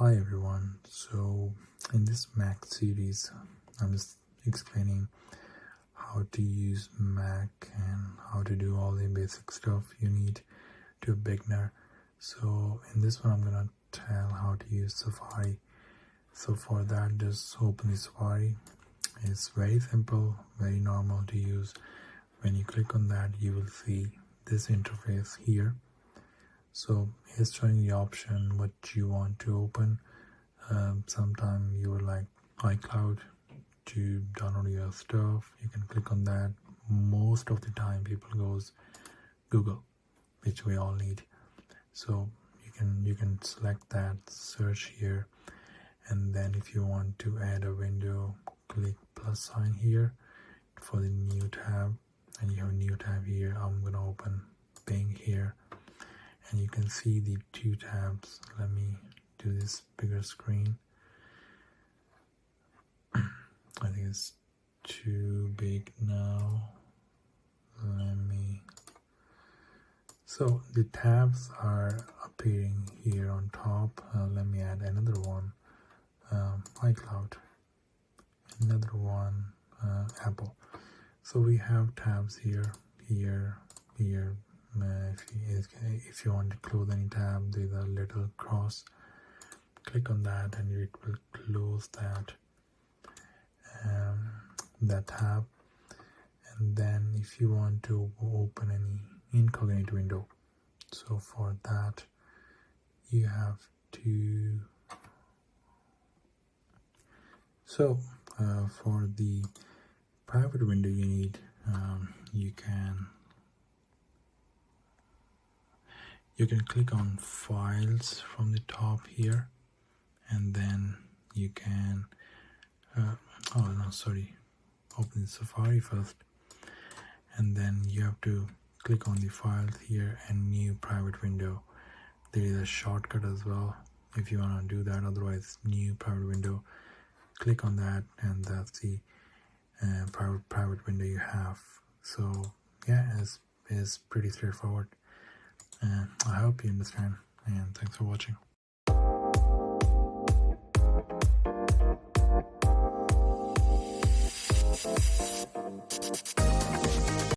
Hi everyone, so in this Mac series I'm just explaining how to use Mac and how to do all the basic stuff you need to a beginner. So in this one I'm gonna tell how to use Safari. So for that, just open the Safari. It's very simple, very normal to use. When you click on that, you will see this interface here. So it's showing the option what you want to open. Sometime you would like iCloud to download your stuff. You can click on that. Most of the time people goes Google, which we all need. So you can select that, search here, and then if you want to add a window, click plus sign here for the new tab, and you have a new tab here. I'm gonna open Bing here, and you can see the two tabs. Let me do this bigger screen. I think it's too big now. So the tabs are appearing here on top. Let me add another one, iCloud, another one, Apple. So we have tabs here. If you want to close any tab, there's a little cross. Click on that and it will close that tab. And then if you want to open any incognito window, so for that you have to, for the private window you need, you can click on files from the top here, and then you can open Safari first, and then you have to click on the files here and new private window. There is a shortcut as well if you want to do that. Otherwise, new private window, click on that, and that's the private window you have. So yeah, it's pretty straightforward. I hope you understand, and thanks for watching.